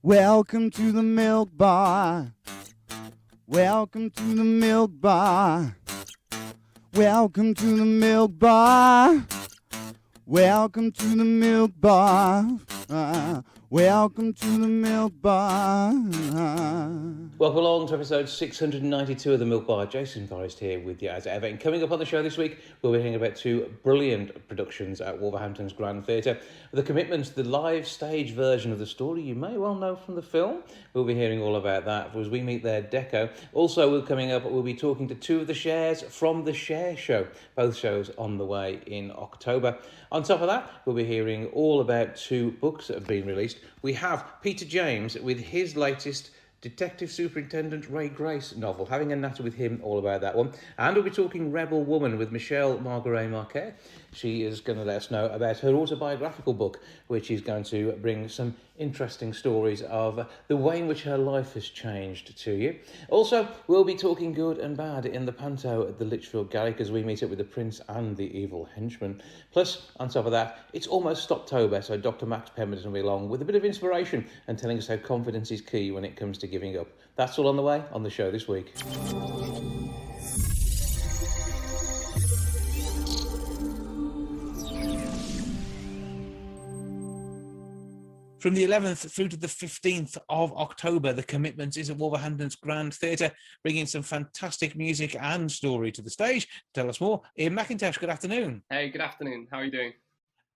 Welcome to the milk bar. Welcome to the milk bar. Welcome to the milk bar. Welcome to the milk bar. Welcome to the milk bar. Welcome along to episode 692 of The Milk Bar. Jason Forrest here with you as ever. And coming up on the show this week, we'll be hearing about two brilliant productions at Wolverhampton's Grand Theatre. The Commitment, the live stage version of the story you may well know from the film. We'll be hearing all about that as we meet their deco. Also, coming up, we'll be talking to two of the Chers from the Cher show. Both shows on the way in October. On top of that, we'll be hearing all about two books that have been released. We have Peter James with his latest Detective Superintendent Ray Grace novel, having a natter with him all about that one. And we'll be talking Rebel Woman with Michelle Margaret. She is going to let us know about her autobiographical book, which is going to bring some interesting stories of the way in which her life has changed to you. Also, we'll be talking good and bad in the Panto at the Lichfield Garrick as we meet up with the Prince and the Evil Henchman. Plus, on top of that, it's almost Stoptober, so Dr. Max Pemberton will be along with a bit of inspiration and telling us how confidence is key when it comes to giving up. That's all on the way on the show this week. From the 11th through to the 15th of October, The Commitment is at Wolverhampton's Grand Theatre, bringing some fantastic music and story to the stage. Tell us more, Ian McIntosh, good afternoon. Hey, good afternoon. How are you doing?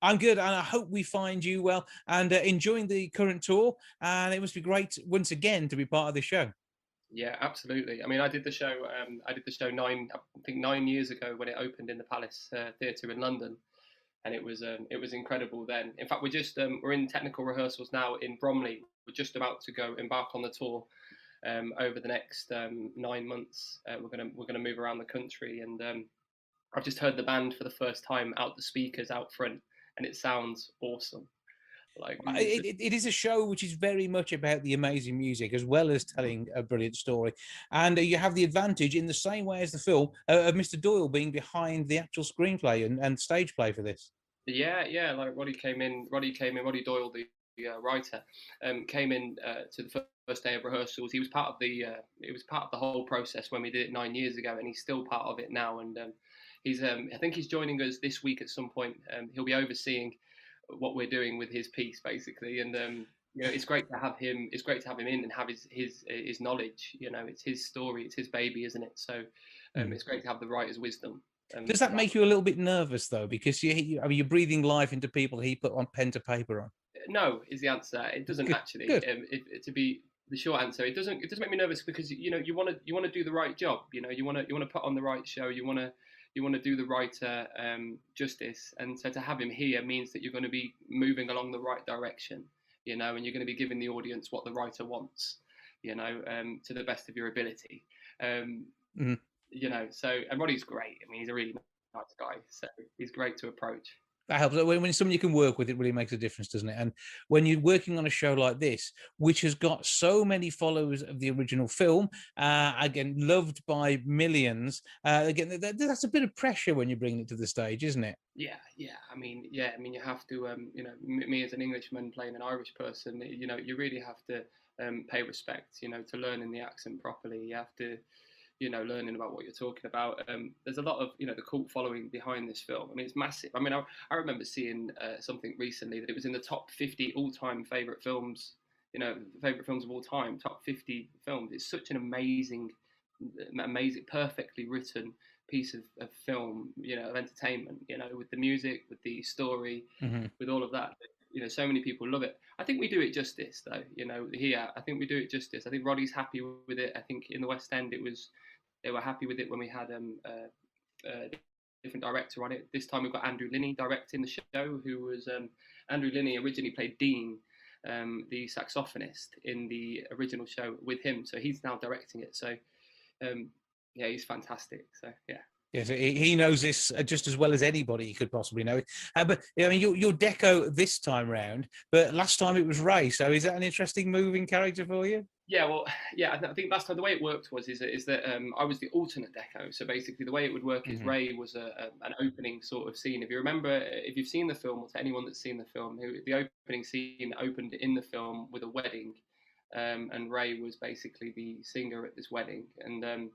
I'm good, and I hope we find you well and enjoying the current tour. And it must be great once again to be part of this show. Yeah, absolutely. I mean, I did the show. I did the show 9 years ago when it opened in the Palace Theatre in London, and it was incredible then. In fact, we're in technical rehearsals now in Bromley. We're just about to go embark on the tour over the next 9 months. We're gonna move around the country, and I've just heard the band for the first time out the speakers out front, and it sounds awesome. Like it is a show which is very much about the amazing music as well as telling a brilliant story, and you have the advantage in the same way as the film of Mr. Doyle being behind the actual screenplay and stage play for this. Yeah. Like Roddy Doyle, the writer, came in to the first day of rehearsals. He was part of the whole process when we did it 9 years ago, and he's still part of it now. And I think he's joining us this week at some point. He'll be overseeing what we're doing with his piece, basically. And it's great to have him. It's great to have him in and have his knowledge. It's his story, it's his baby, isn't it? So it's great to have the writer's wisdom. Does that make you a little bit nervous though, because you're breathing life into people he put on pen to paper on? No, is the answer. It doesn't actually. To be the short answer, it doesn't make me nervous because you want to do the right job. You want to put on the right show. You want to do the writer justice, and so to have him here means that you're going to be moving along the right direction. And you're going to be giving the audience what the writer wants. To the best of your ability. So, and Roddy's great. I mean, he's a really nice guy, so he's great to approach. That helps. When somebody you can work with, it really makes a difference, doesn't it? And when you're working on a show like this, which has got so many followers of the original film, again, loved by millions, again, that's a bit of pressure when you're bringing it to the stage, isn't it? Yeah. I mean, you have to, me as an Englishman playing an Irish person, you really have to pay respect, to learning the accent properly. You have to, learning about what you're talking about. There's a lot of, the cult following behind this film. I mean, it's massive. I mean, I remember seeing something recently that it was in the top 50 all-time favourite films, favourite films of all time, top 50 films. It's such an amazing, perfectly written piece of film, of entertainment, with the music, with the story, with all of that. So many people love it. I think we do it justice, though. Here, I think we do it justice. I think Roddy's happy with it. I think in the West End, they were happy with it when we had a different director on it. This time we've got Andrew Linney directing the show, who was Andrew Linney originally played Dean, the saxophonist in the original show with him. So he's now directing it. So he's fantastic. So yeah. Yes, he knows this just as well as anybody could possibly know it. But I mean, you're Deco this time round, but last time it was Ray. So is that an interesting moving character for you? Yeah, well, I think last time the way it worked is that I was the alternate Deco. So basically, the way it would work is Ray was an opening sort of scene. If you remember, if you've seen the film, or to anyone that's seen the film, the opening scene opened in the film with a wedding. and Ray was basically the singer at this wedding. And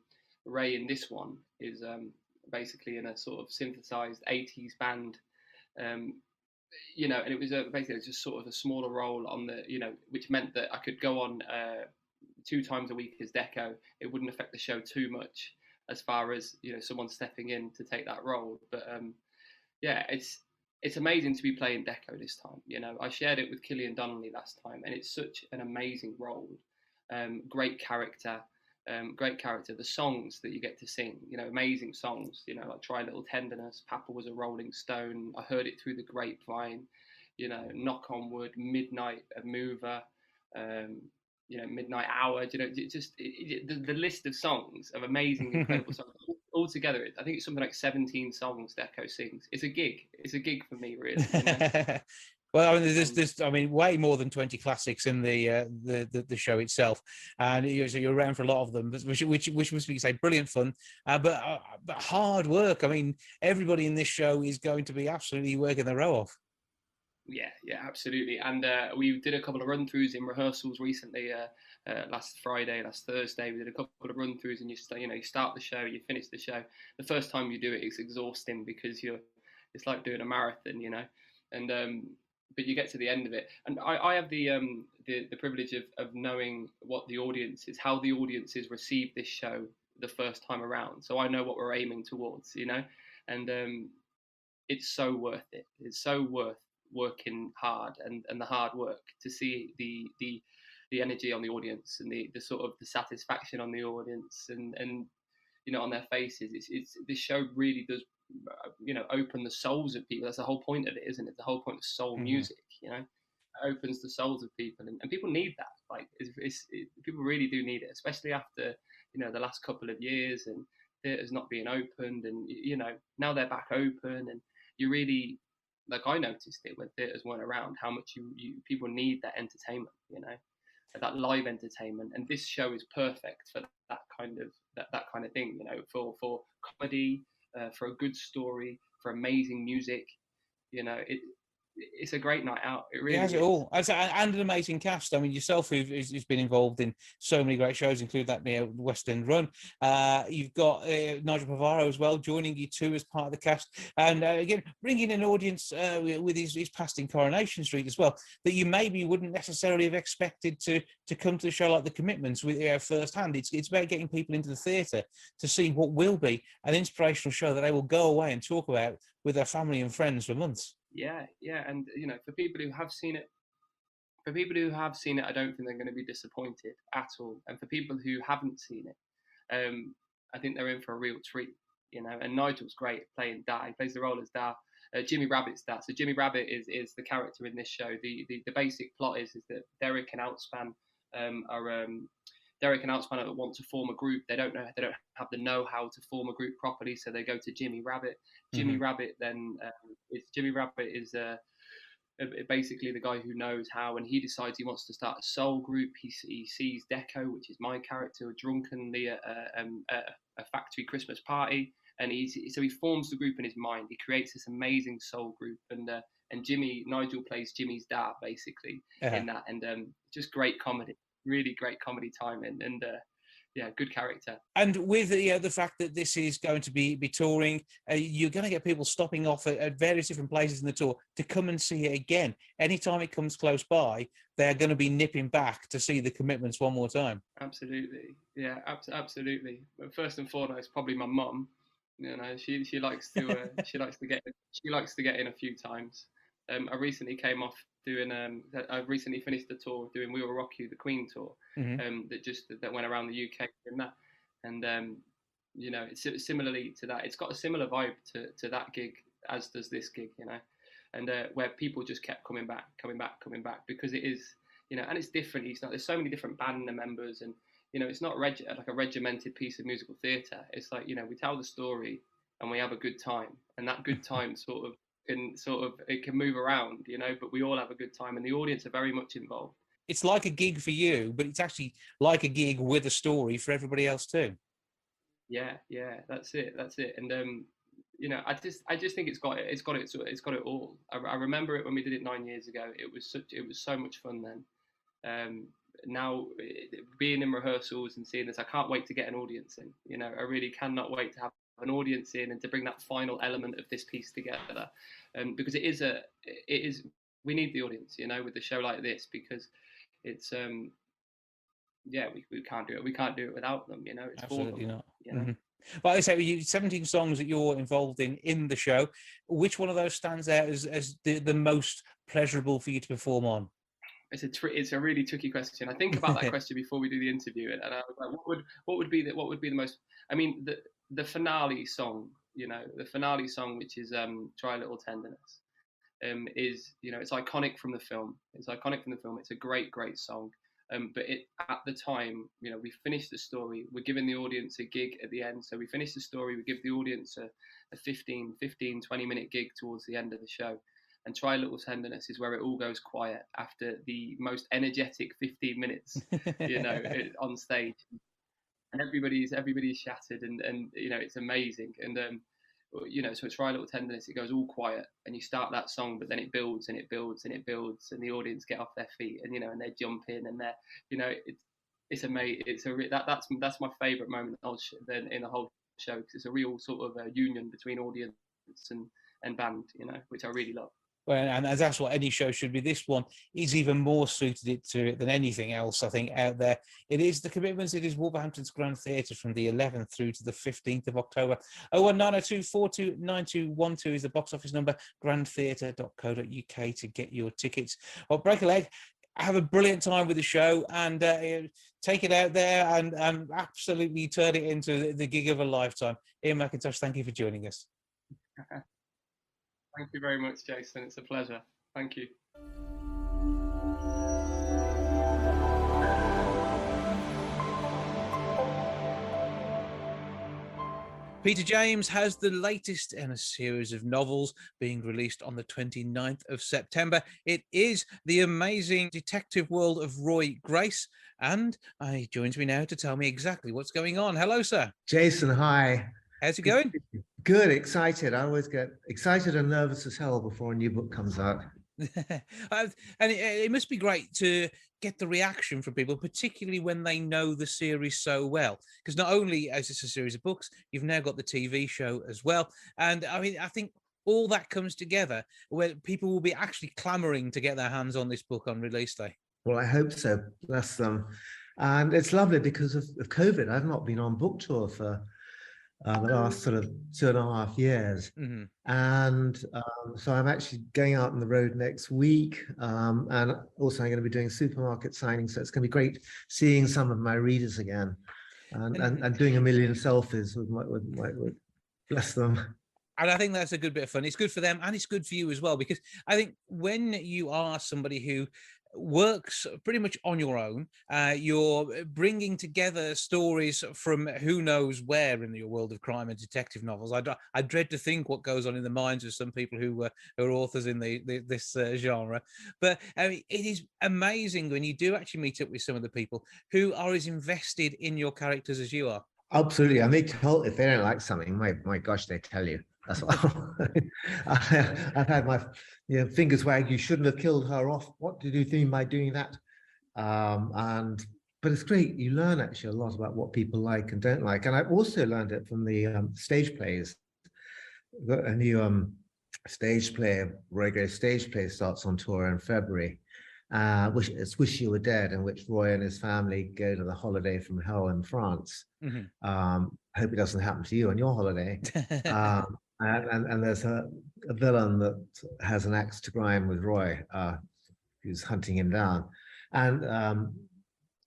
Ray in this one is basically in a sort of synthesized 80s band. Um, and it was basically just sort of a smaller role on the, which meant that I could go on 2 times a week as Deco. It wouldn't affect the show too much as far as someone stepping in to take that role. But it's amazing to be playing Deco this time. I shared it with Killian Donnelly last time, and it's such an amazing role. Great character. The songs that you get to sing, amazing songs, like Try a Little Tenderness, Papa Was a Rolling Stone, I Heard It Through the Grapevine, Knock on Wood, Midnight, A Mover, Midnight Hour, the list of songs of amazing, incredible songs. All together, I think it's something like 17 songs Deco sings. It's a gig for me, really. Well, I mean, there's way more than 20 classics in the show itself, and so you're around for a lot of them, which must be, say, brilliant fun, but hard work. I mean, everybody in this show is going to be absolutely working their row off. Yeah, absolutely. And we did a couple of run-throughs in rehearsals recently. Last Friday, last Thursday, we did a couple of run-throughs, and you start the show, you finish the show. The first time you do it, it's exhausting because it's like doing a marathon, and but you get to the end of it. And I have the privilege of knowing what the audience is, how the audiences receive this show the first time around. So I know what we're aiming towards, and it's so worth it. It's so worth working hard and the hard work to see the energy on the audience and the sort of the satisfaction on the audience and on their faces. It's this show really does open the souls of people. That's the whole point of it, isn't it? The whole point of soul music, it opens the souls of people, and people need that. Like people really do need it, especially after the last couple of years and theaters not being opened, and now they're back open, and you really, like, I noticed it when theaters weren't around, how much you people need that entertainment, that live entertainment, and this show is perfect for that kind of thing, for comedy, for a good story, for amazing music. It's a great night out. It really has it all, and an amazing cast. I mean, yourself, who's been involved in so many great shows, including that West End run. You've got Nigel Pavaro as well joining you too as part of the cast, and again bringing an audience with his past in Coronation Street as well, that you maybe wouldn't necessarily have expected to come to a show like The Commitments with firsthand. It's about getting people into the theatre to see what will be an inspirational show that they will go away and talk about with their family and friends for months. Yeah, and for people who have seen it, I don't think they're going to be disappointed at all. And for people who haven't seen it, I think they're in for a real treat. And Nigel's great playing Dad. He plays the role as Dad. Jimmy Rabbit's Dad. So Jimmy Rabbit is the character in this show. The basic plot is that Derek and Outspan want to form a group. They don't have the know-how to form a group properly, so they go to Jimmy Rabbit. Jimmy Rabbit is basically the guy who knows how, and he decides he wants to start a soul group. He sees Deco, which is my character, drunkenly at a factory Christmas party, and he forms the group in his mind. He creates this amazing soul group, and Nigel plays Jimmy's dad basically in that, and just great comedy. Really great comedy timing, and good character. And with the fact that this is going to be touring, you're going to get people stopping off at various different places in the tour to come and see it again. Anytime it comes close by, they're going to be nipping back to see The Commitments one more time. Absolutely, yeah, absolutely. But first and foremost, probably my mum. She likes to get in a few times. I recently came off doing. I recently finished the tour doing We Will Rock You, the Queen tour. That went around the UK and that, and it's similarly to that. It's got a similar vibe to that gig as does this gig, and where people just kept coming back because it is, and it's different. There's so many different band members, and it's not like a regimented piece of musical theatre. It's like we tell the story and we have a good time, and that good time it can move around, but we all have a good time, and the audience are very much involved. It's like a gig for you, but it's actually like a gig with a story for everybody else too. Yeah, that's it. And I just think it's got it all. I remember it when we did it 9 years ago. It was so much fun then. now being in rehearsals and seeing this, I can't wait to get an audience in. You know, I really cannot wait to have an audience in and to bring that final element of this piece together, because it is we need the audience, you know, with a show like this, because it's yeah, we can't do it without them, you know. It's absolutely for them, not. you know. Mm-hmm. Well, I say 17 songs that you're involved in the show. Which one of those stands out as the most pleasurable for you to perform on? It's a really tricky question. I think about that question before we do the interview, and I was like, what would be the most? I mean, the finale song, you know, the finale song, which is "Try a Little Tenderness," is, you know, it's iconic from the film. It's a great song. But at the time, you know, we finished the story. We're giving the audience a gig at the end. So we finish the story. We give the audience a 15, 20-minute gig towards the end of the show. And Try a Little Tenderness is where it all goes quiet after the most energetic 15 minutes, you know, on stage. And everybody's shattered, and you know, it's amazing. And you know, so Try a Little Tenderness, it goes all quiet, and you start that song, but then it builds and it builds and it builds, and the audience get off their feet, and you know, and they're jumping, and they're, you know, it's amazing. That's my favourite moment in the whole show, because it's a real sort of union between audience and band, you know, which I really love. Well, and that's what any show should be. This one is even more suited to it than anything else, I think, out there. It is the commitments. It is Wolverhampton's Grand Theatre from the 11th through to the 15th of October. 01902 429212 is the box office number, grandtheatre.co.uk to get your tickets. Well, break a leg. Have a brilliant time with the show, and take it out there and absolutely turn it into the gig of a lifetime. Ian McIntosh, thank you for joining us. Thank you very much, Jason. It's a pleasure. Thank you. Peter James has the latest in a series of novels being released on the 29th of September. It is The Amazing Detective World of Roy Grace, and he joins me now to tell me exactly what's going on. Hello, sir. Jason, hi. How's it going? Good, excited. I always get excited and nervous as hell before a new book comes out. And it must be great to get the reaction from people, particularly when they know the series so well. Because not only is this a series of books, you've now got the TV show as well. And I mean, I think all that comes together where people will be actually clamoring to get their hands on this book on release day. Well, I hope so. Bless them. And it's lovely because of COVID. I've not been on book tour for the last sort of 2.5 years. Mm-hmm. And so I'm actually going out on the road next week. And also I'm going to be doing supermarket signings. So it's going to be great seeing some of my readers again and doing a million selfies with bless them. And I think that's a good bit of fun. It's good for them and it's good for you as well, because I think when you are somebody who works pretty much on your own, you're bringing together stories from who knows where in your world of crime and detective novels. I dread to think what goes on in the minds of some people who are authors in this genre. But I mean, it is amazing when you do actually meet up with some of the people who are as invested in your characters as you are. Absolutely. And they tell, if they don't like something, my gosh, they tell you. That's what I've had my fingers wag. You shouldn't have killed her off. What did you mean by doing that? But it's great. You learn actually a lot about what people like and don't like. And I've also learned it from the stage plays. A new stage play, Roy Grace stage play, starts on tour in February. Which is Wish You Were Dead, in which Roy and his family go to the holiday from hell in France. Mm-hmm. Hope it doesn't happen to you on your holiday. And there's a villain that has an axe to grind with Roy, who's hunting him down. And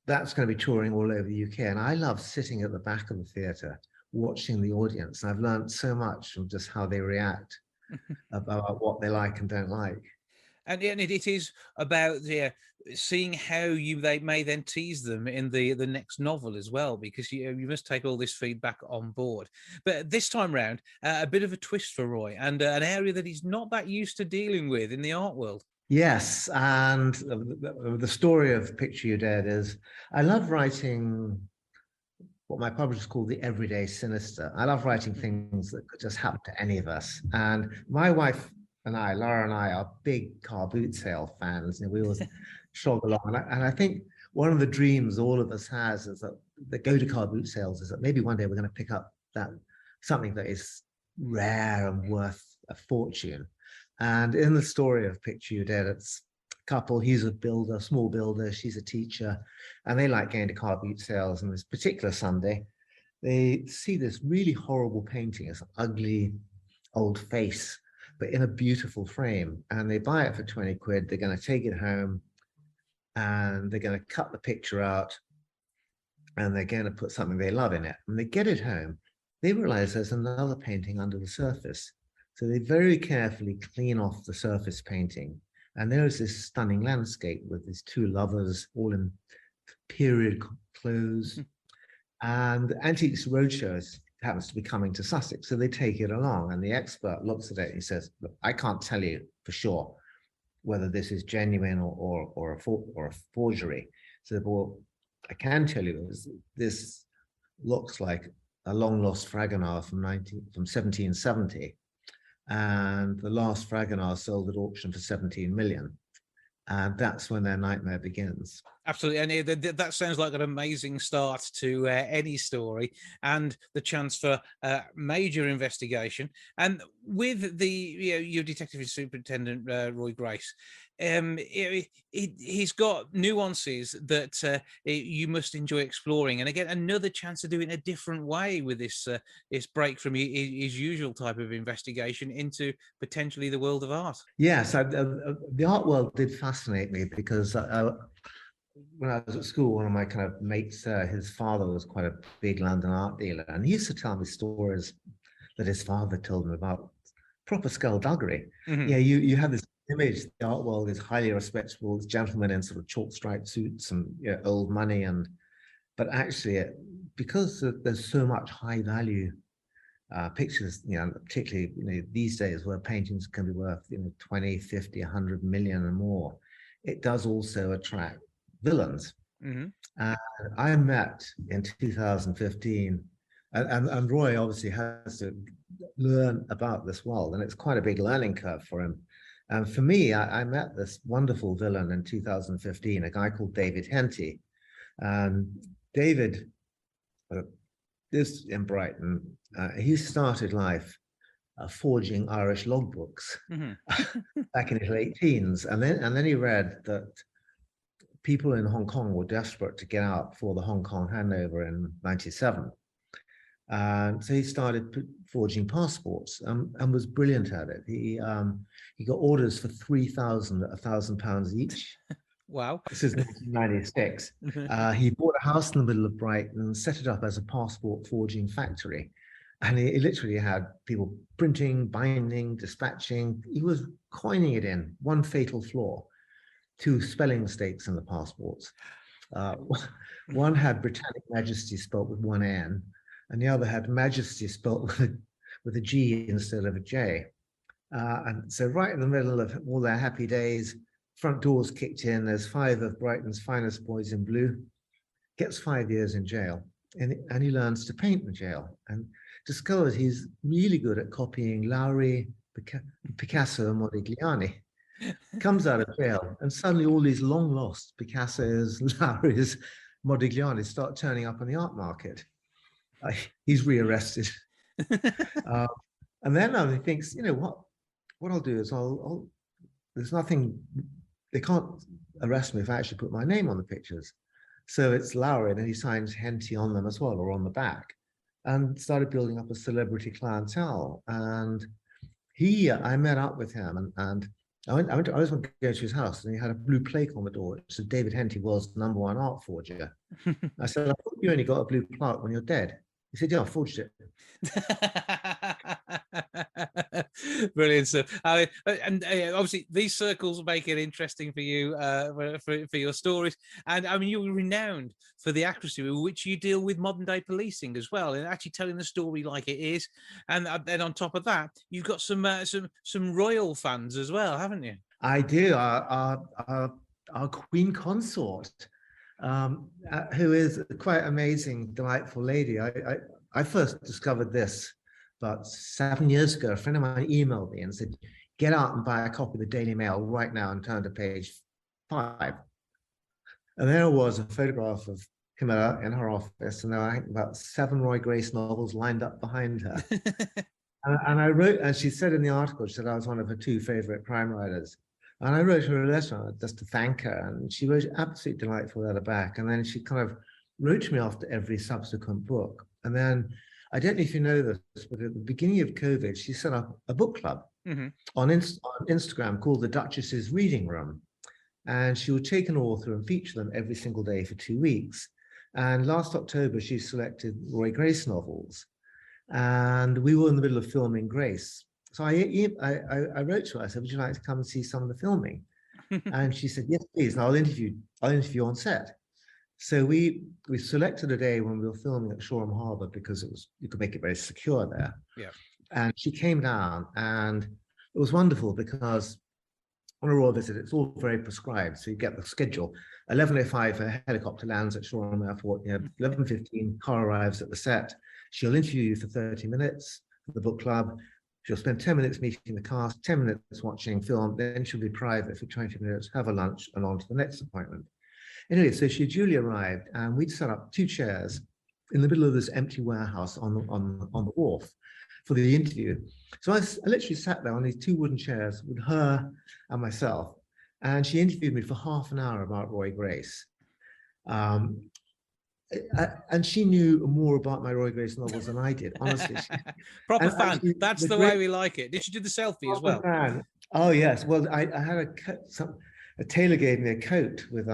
that's going to be touring all over the UK. And I love sitting at the back of the theatre, watching the audience. And I've learned so much from just how they react about what they like and don't like. And it is about seeing how they may then tease them in the next novel as well, because you must take all this feedback on board. But this time round, a bit of a twist for Roy, and an area that he's not that used to dealing with in the art world. Yes, and the story of Picture You Dead is, I love writing what my publishers call the everyday sinister. I love writing things that could just happen to any of us. And my wife and Laura and I are big car boot sale fans, and we always slog along. And I think one of the dreams all of us has is that the go-to-car boot sales is that maybe one day we're going to pick up that something that is rare and worth a fortune. And in the story of Picture You Dead, it's a couple, he's a builder, small builder, she's a teacher, and they like going to car boot sales. And this particular Sunday, they see this really horrible painting, this ugly old face, but in a beautiful frame. And they buy it for 20 quid. They're going to take it home and they're going to cut the picture out and they're going to put something they love in it. And they get it home. They realize there's another painting under the surface. So they very carefully clean off the surface painting. And there's this stunning landscape with these two lovers all in period clothes. And the Antiques Roadshow happens to be coming to Sussex. So they take it along and the expert looks at it and he says, look, I can't tell you for sure whether this is genuine or a forgery. So, well, I can tell you this looks like a long lost Fragonard from 1770. And the last Fragonard sold at auction for 17 million. And that's when their nightmare begins. Absolutely. And that sounds like an amazing start to any story, and the chance for major investigation. And with your detective superintendent, Roy Grace, he's got nuances that you must enjoy exploring. And again, another chance to do it in a different way with this break from his usual type of investigation into potentially the world of art. Yes, the art world did fascinate me because when I was at school, one of my kind of mates, his father was quite a big London art dealer, and he used to tell me stories that his father told him about proper skullduggery. Mm-hmm. Yeah, you have this image, the art world is highly respectable, gentlemen in sort of chalk striped suits and old money, but actually, because there's so much high value pictures, particularly these days where paintings can be worth 20, 50, 100 million and more, it does also attract villains. Mm-hmm. I met in 2015, and Roy obviously has to learn about this world, and it's quite a big learning curve for him. And for me, I met this wonderful villain in 2015, a guy called David Henty. David lives in Brighton. He started life forging Irish logbooks back in his late teens, and then he read that people in Hong Kong were desperate to get out for the Hong Kong handover in '97. So he started forging passports and was brilliant at it. He got orders for 3,000 at £1,000 each. Wow. This is 1996. He bought a house in the middle of Brighton and set it up as a passport forging factory. And he literally had people printing, binding, dispatching. He was coining it in, one fatal flaw: 2 spelling mistakes in the passports. One had Britannic Majesty spelt with 1 N, and the other had Majesty spelt with a G instead of a J. And so right in the middle of all their happy days, front doors kicked in, there's 5 of Brighton's finest boys in blue, gets 5 years in jail, and he learns to paint in jail, and discovers he's really good at copying Lowry, Picasso, and Modigliani. Comes out of jail, and suddenly all these long lost Picassos, Lowrys, Modigliani start turning up on the art market. He's rearrested. And then he thinks, what I'll do is there's nothing, they can't arrest me if I actually put my name on the pictures. So it's Lowry, and then he signs Henty on them as well, or on the back, and started building up a celebrity clientele. And I met up with him, and I was going to go to his house, and he had a blue plaque on the door. It said David Henty was the #1 art forger. I said, I thought you only got a blue plaque when you're dead. He said, yeah, I forged it. Brilliant stuff. And obviously these circles make it interesting for you, for your stories. And I mean, you're renowned for the accuracy with which you deal with modern day policing as well, and actually telling the story like it is. And then on top of that, you've got some royal fans as well, haven't you? I do. Our Queen Consort, who is quite amazing, delightful lady. I first discovered this about 7 years ago. A friend of mine emailed me and said, get out and buy a copy of the Daily Mail right now and turn to page 5. And there was a photograph of Camilla in her office, and there were, I think, about 7 Roy Grace novels lined up behind her. And I wrote, and she said in the article, she said I was one of her 2 favorite crime writers. And I wrote her a letter just to thank her, and she wrote an absolutely delightful letter back. And then she kind of wrote to me after every subsequent book. And then, I don't know if you know this, but at the beginning of COVID, she set up a book club on Instagram called the Duchess's Reading Room. And she would take an author and feature them every single day for 2 weeks. And last October, she selected Roy Grace novels. And we were in the middle of filming Grace. So I wrote to her, I said, would you like to come and see some of the filming? And she said, yes, please, and I'll interview you on set. So we selected a day when we were filming at Shoreham Harbour because you could make it very secure there. Yeah. And she came down, and it was wonderful because on a royal visit, it's all very prescribed. So you get the schedule. 11:05, a helicopter lands at Shoreham Airport. 11:15, car arrives at the set. She'll interview you for 30 minutes for the book club. She'll spend 10 minutes meeting the cast, 10 minutes watching film. Then she'll be private for 20 minutes, have a lunch, and on to the next appointment. Anyway, so she duly arrived, and we'd set up 2 chairs in the middle of this empty warehouse on the wharf for the interview. So I literally sat there on these 2 wooden chairs with her and myself, and she interviewed me for half an hour about Roy Grace. And she knew more about my Roy Grace novels than I did, honestly. Proper fan. That's the way we like it. Did she do the selfie as well? Fan. Oh, yes. Well, I had a tailor gave me a coat with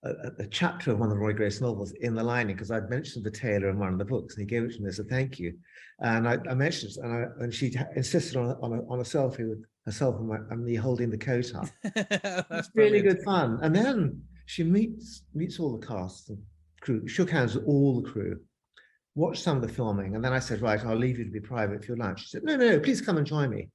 a chapter of one of the Roy Grace novels in the lining, because I'd mentioned the tailor in one of the books, and he gave it to me as a thank you. And I mentioned it, and she insisted on a selfie with herself and me holding the coat up. That's really good fun. And then she meets all the cast and crew, shook hands with all the crew, watched some of the filming, and then I said, right, I'll leave you to be private for your lunch. She said, no, please come and join me.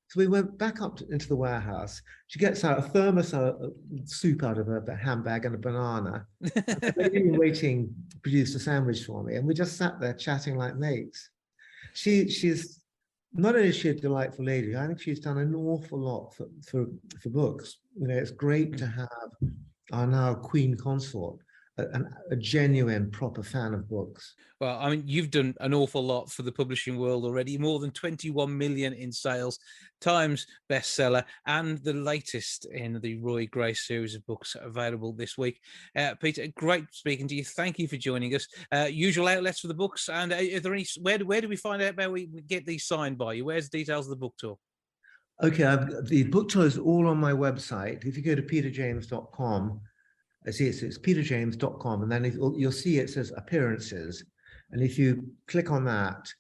So we went back up into the warehouse. She gets out a thermos of soup out of her handbag and a banana. The lady waiting produced a sandwich for me, and we just sat there chatting like mates. She's not only is she a delightful lady, I think she's done an awful lot for books. It's great to have our now Queen Consort, a genuine, proper fan of books. Well, I mean, you've done an awful lot for the publishing world already. More than 21 million in sales, Times bestseller, and the latest in the Roy Grace series of books available this week. Peter, great speaking to you. Thank you for joining us. Usual outlets for the books, and are there any? Where do we find out about we get these signed by you? Where's the details of the book tour? Okay, the book tour is all on my website. If you go to peterjames.com, I see it's peterjames.com, and then you'll see it says appearances. And if you click on that,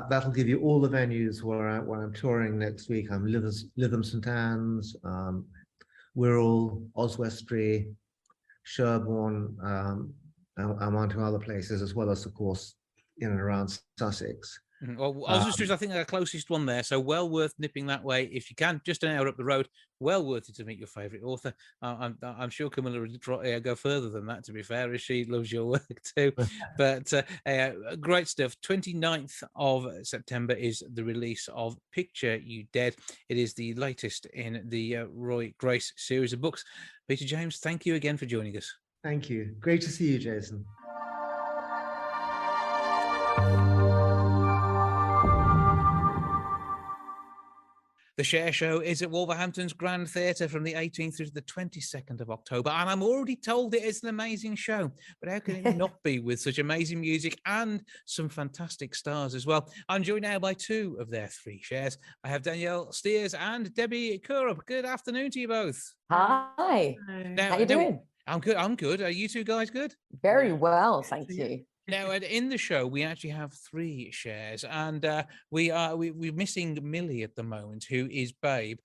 that'll give you all the venues where I'm touring next week. I'm Lytham St Anne's, Wirral, Oswestry, Sherborne, and on to other places, as well as, of course, in and around Sussex. Well, Oswestry's, I think, the closest one there, so well worth nipping that way if you can. Just an hour up the road, well worth it to meet your favourite author. I'm sure Camilla would go further than that, to be fair, as she loves your work too. But great stuff. 29th of September is the release of Picture You Dead. It is the latest in the Roy Grace series of books. Peter James, thank you again for joining us. Thank you. Great to see you, Jason. The Cher Show is at Wolverhampton's Grand Theatre from the 18th through to the 22nd of October. And I'm already told it is an amazing show. But how can it not be with such amazing music and some fantastic stars as well? I'm joined now by 2 of their 3 Chers. I have Danielle Steers and Debbie Kurup. Good afternoon to you both. Hi. Now, how you doing? I'm good. Are you 2 guys good? Very well, thank you. Now, in the show, we actually have 3 Chers, and we're missing Millie at the moment, who is Babe.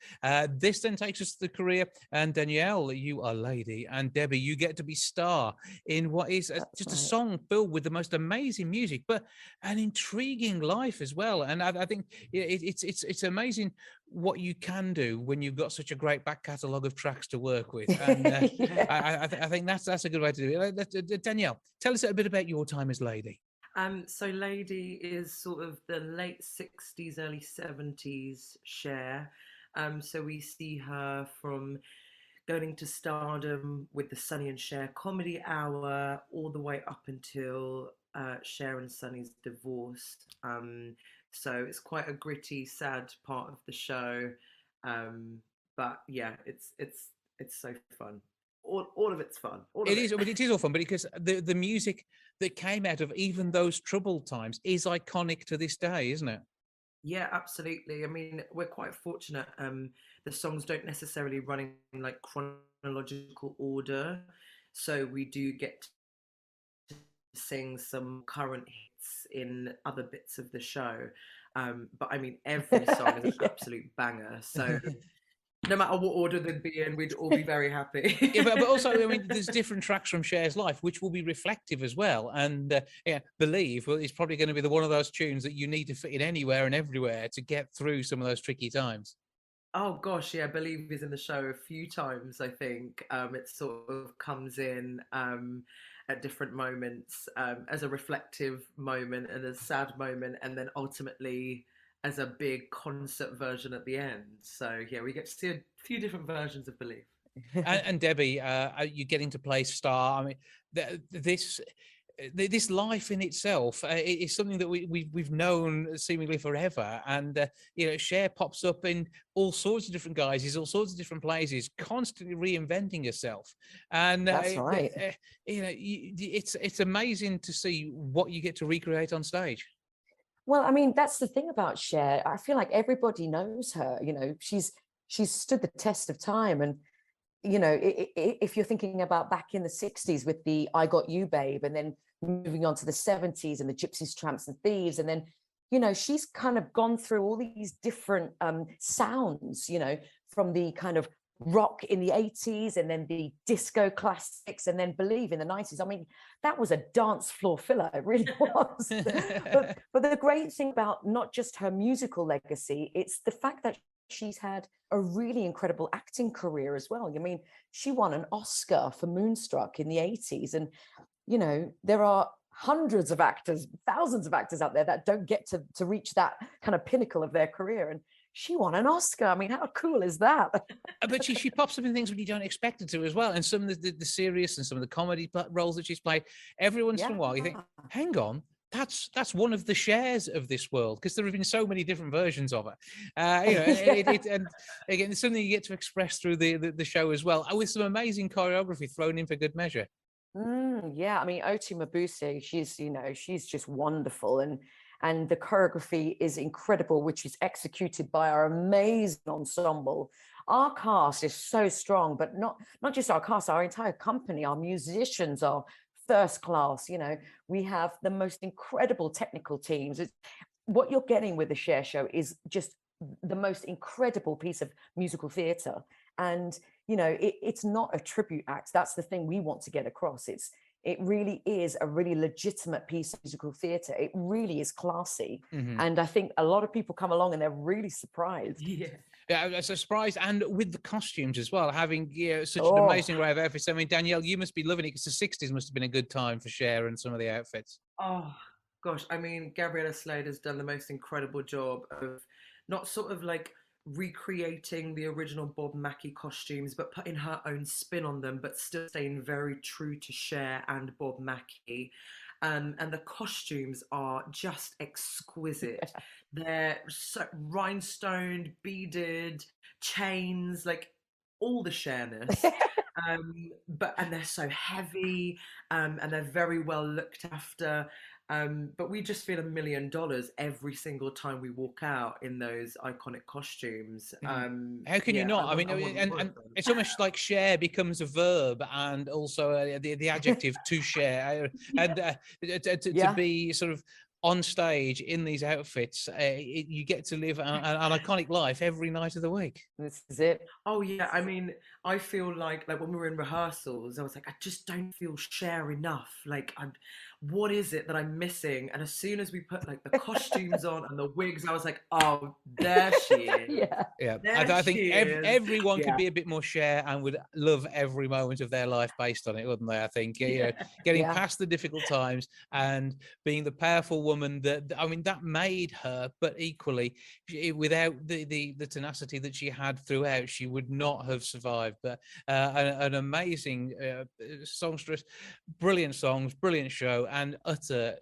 This then takes us to the career, and Danielle, you are Lady, and Debbie, you get to be Star in what is just a song filled with the most amazing music, but an intriguing life as well. And I think it's amazing what you can do when you've got such a great back catalogue of tracks to work with. And I think that's a good way to do it. Danielle, tell us a bit about your time as Lady. So Lady is sort of the late 60s, early 70s Cher. So we see her from going into stardom with the Sonny and Cher comedy hour, all the way up until Cher and Sonny's divorce. So it's quite a gritty, sad part of the show. But yeah, it's so fun. All of it's fun. It is, but it is all fun, but because the music that came out of even those troubled times is iconic to this day, isn't it? Yeah, absolutely. I mean, we're quite fortunate. The songs don't necessarily run in like chronological order, so we do get to sing some current hits in other bits of the show. But I mean, every song is an absolute banger. So no matter what order they'd be in, we'd all be very happy. Yeah, but also, I mean, there's different tracks from Cher's life, which will be reflective as well. And yeah, Believe is probably going to be one of those tunes that you need to fit in anywhere and everywhere to get through some of those tricky times. Oh gosh, yeah, Believe is in the show a few times, I think. It sort of comes in at different moments as a reflective moment and a sad moment, and then ultimately as a big concert version at the end. So yeah, we get to see a few different versions of Believe. And Debbie, you're getting to play Star. I mean, this life in itself is something that we've known seemingly forever. And you know, Cher pops up in all sorts of different guises, all sorts of different places, constantly reinventing herself. And That's right. You know, it's amazing to see what you get to recreate on stage. Well, I mean, that's the thing about Cher. I feel like everybody knows her. You know, she's stood the test of time. And, you know, if you're thinking about back in the 60s with the I Got You, Babe, and then moving on to the 70s and the Gypsies, Tramps and Thieves, and then, you know, she's kind of gone through all these different sounds, you know, from the kind of rock in the 80s and then the disco classics and then Believe in the 90s. I mean, that was a dance floor filler, it really was. but the great thing about not just her musical legacy, it's the fact that she's had a really incredible acting career as well. I mean, she won an Oscar for Moonstruck in the 80s, and you know, there are hundreds of actors, thousands of actors out there that don't get to reach that kind of pinnacle of their career, and she won an Oscar. I mean, how cool is that? But she pops up in things when you don't expect her to as well. And some of the serious and some of the comedy roles that she's played, every once in a while you think, hang on, that's one of the Chers of this world, because there have been so many different versions of her. You know, and again, it's something you get to express through the show as well, with some amazing choreography thrown in for good measure. Yeah, I mean, Oti Mabuse, she's just wonderful, and the choreography is incredible, which is executed by our amazing ensemble. Our cast is so strong, but not just our cast, our entire company, our musicians are first class. You know, we have the most incredible technical teams. What you're getting with the Cher show is just the most incredible piece of musical theatre. And, you know, it's not a tribute act. That's the thing we want to get across. It really is a really legitimate piece of musical theatre. It really is classy. Mm-hmm. And I think a lot of people come along and they're really surprised. Yeah, I'm surprised. And with the costumes as well, having such an amazing array of outfits. I mean, Danielle, you must be loving it, because the 60s must have been a good time for Cher and some of the outfits. Oh, gosh. I mean, Gabriella Slater's done the most incredible job of not sort of like recreating the original Bob Mackie costumes, but putting her own spin on them, but still staying very true to Cher and Bob Mackie. And the costumes are just exquisite. They're so rhinestoned, beaded, chains, like all the Cherness. And they're so heavy, and they're very well looked after. But we just feel $1 million every single time we walk out in those iconic costumes. How can you not? I mean, and it's almost like Cher becomes a verb, and also the adjective to share, and to be sort of on stage in these outfits. You get to live an iconic life every night of the week. This is it. Oh yeah, I mean, I feel like when we were in rehearsals, I was like, I just don't feel Cher enough. Like, what is it that I'm missing? And as soon as we put like the costumes on and the wigs, I was like, oh, there she is. Yeah. I think everyone could be a bit more Cher and would love every moment of their life based on it, wouldn't they? I think, getting past the difficult times and being the powerful woman that made her, but equally without the tenacity that she had throughout, she would not have survived. live, but an amazing songstress, brilliant songs, brilliant show, and utter,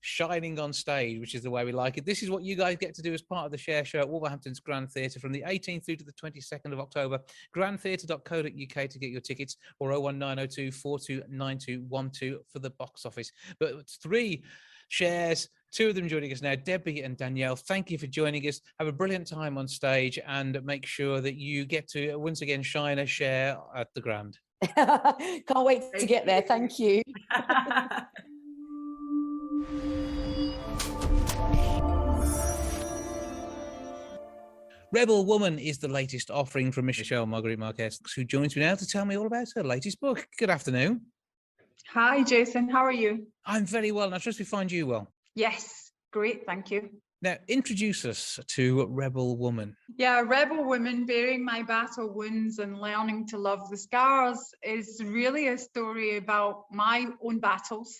shining on stage, which is the way we like it. This is what you guys get to do as part of the Cher show at Wolverhampton's Grand Theatre from the 18th through to the 22nd of October. grandtheatre.co.uk to get your tickets, or 01902 429212 for the box office. But 3 Chers, 2 of them joining us now, Debbie and Danielle. Thank you for joining us. Have a brilliant time on stage, and make sure that you get to once again shine a Cher at the Grand. Can't wait to get there. Thank you. Rebel Woman is the latest offering from Michelle Margaret Marques, who joins me now to tell me all about her latest book. Good afternoon. Hi, Jason. How are you? I'm very well, and I trust we find you well. Yes, great. Thank you. Now, introduce us to Rebel Woman. Yeah, Rebel Woman, bearing my battle wounds and learning to love the scars, is really a story about my own battles,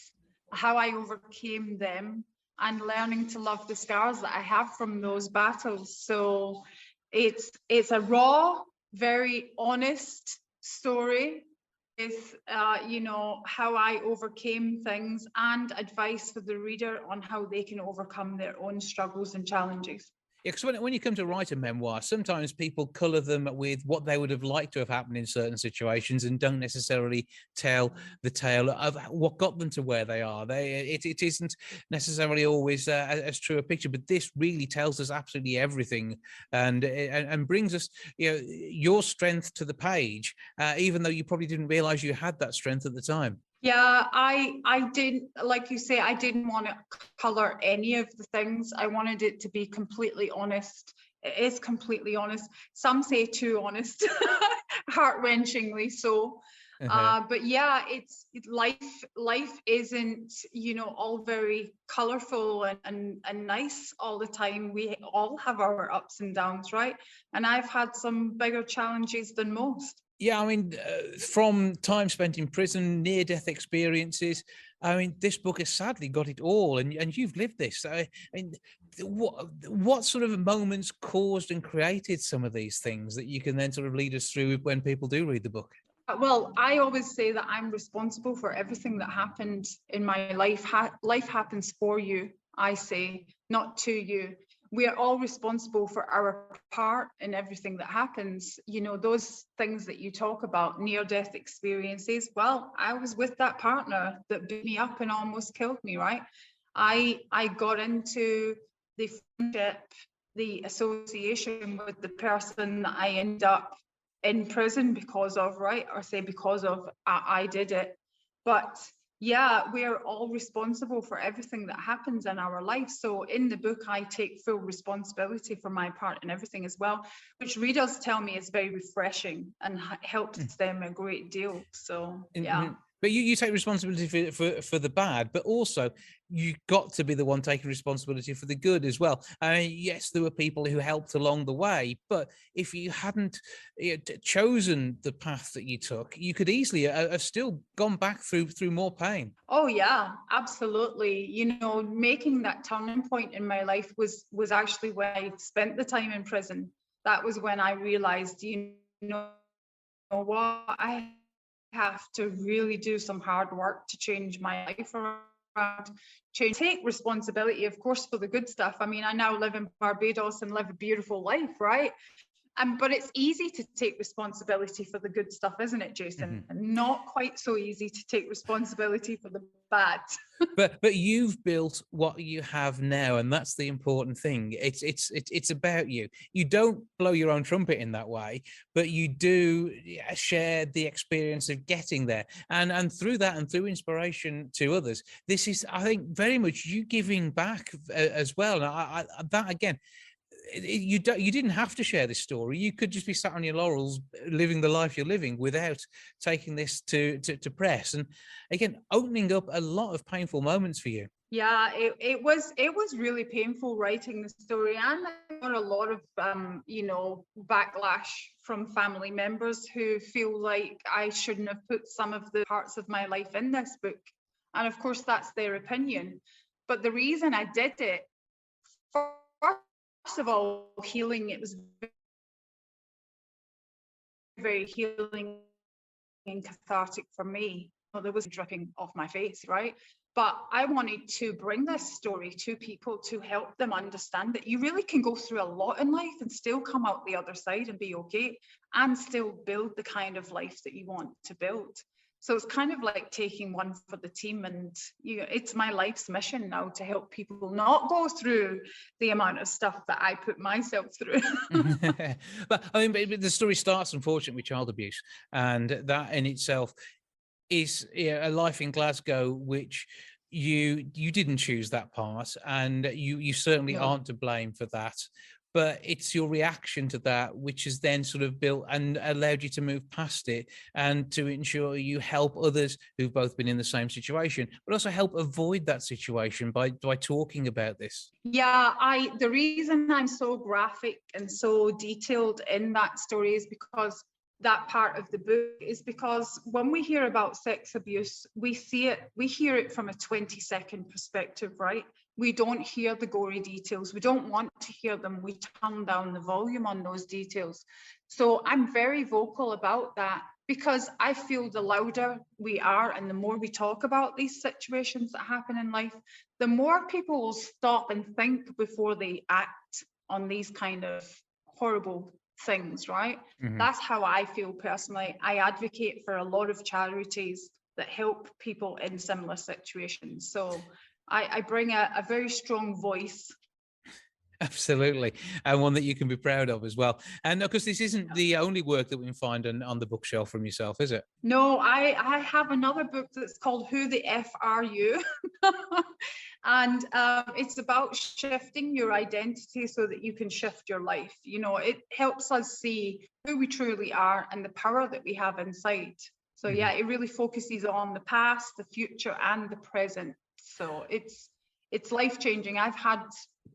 how I overcame them, and learning to love the scars that I have from those battles. So it's a raw, very honest story. Is how I overcame things, and advice for the reader on how they can overcome their own struggles and challenges. Yeah, because when you come to write a memoir, sometimes people colour them with what they would have liked to have happened in certain situations and don't necessarily tell the tale of what got them to where they are. It isn't necessarily always as true a picture, but this really tells us absolutely everything, and brings us your strength to the page, even though you probably didn't realise you had that strength at the time. Yeah, I didn't, like you say, I didn't want to colour any of the things. I wanted it to be completely honest. It is completely honest. Some say too honest, heart-wrenchingly so. But yeah, it's life isn't, all very colourful and nice all the time. We all have our ups and downs, right? And I've had some bigger challenges than most. Yeah, I mean, from time spent in prison, near-death experiences, I mean, this book has sadly got it all, and you've lived this. I mean, what sort of moments caused and created some of these things that you can then sort of lead us through when people do read the book? Well, I always say that I'm responsible for everything that happened in my life. Life happens for you, I say, not to you. We are all responsible for our part in everything that happens. Those things that you talk about, near-death experiences, well, I was with that partner that beat me up and almost killed me, right? I got into the friendship, the association with the person that I ended up in prison because of, right? Or say because of, I did it. But yeah, we're all responsible for everything that happens in our life. So in the book, I take full responsibility for my part in everything as well, which readers tell me is very refreshing and helps them a great deal. So yeah. But you take responsibility for the bad, but also you got to be the one taking responsibility for the good as well. Yes, there were people who helped along the way, but if you hadn't chosen the path that you took, you could easily have still gone back through more pain. Oh yeah, absolutely. Making that turning point in my life was actually when I spent the time in prison. That was when I realized, what, I have to really do some hard work to change my life around, take responsibility, of course, for the good stuff. I mean, I now live in Barbados and live a beautiful life, right? But it's easy to take responsibility for the good stuff, isn't it, Jason? And not quite so easy to take responsibility for the bad. but you've built what you have now, and that's the important thing. It's about you. You don't blow your own trumpet in that way, but you do share the experience of getting there, and through that and through inspiration to others. This is, I think, very much you giving back as well. And that again. You didn't have to share this story. You could just be sat on your laurels living the life you're living without taking this to press, and again opening up a lot of painful moments for you. Yeah, it was really painful writing the story, and I got a lot of backlash from family members who feel like I shouldn't have put some of the parts of my life in this book, and of course that's their opinion. But the reason I did it, first of all, healing. It was very healing and cathartic for me. Well, there was dripping off my face, right? But I wanted to bring this story to people to help them understand that you really can go through a lot in life and still come out the other side and be okay, and still build the kind of life that you want to build. So it's kind of like taking one for the team, and it's my life's mission now to help people not go through the amount of stuff that I put myself through. But I mean, the story starts, unfortunately, with child abuse, and that in itself is a life in Glasgow, which you didn't choose that part, and you certainly aren't to blame for that. But it's your reaction to that which has then sort of built and allowed you to move past it, and to ensure you help others who've both been in the same situation, but also help avoid that situation by talking about this. Yeah, the reason I'm so graphic and so detailed in that story is because that part of the book is because when we hear about sex abuse, we hear it from a 20-second perspective, right? We don't hear the gory details. We don't want to hear them. We turn down the volume on those details. So I'm very vocal about that, because I feel the louder we are and the more we talk about these situations that happen in life, the more people will stop and think before they act on these kind of horrible things, right? Mm-hmm. That's how I feel personally. I advocate for a lot of charities that help people in similar situations. So I bring a very strong voice. Absolutely, and one that you can be proud of as well. And of course, this isn't the only work that we can find on the bookshelf from yourself, is it? No, I have another book that's called Who the F Are You? And it's about shifting your identity so that you can shift your life. It helps us see who we truly are and the power that we have inside. So yeah, it really focuses on the past, the future, and the present. So it's life-changing. I've had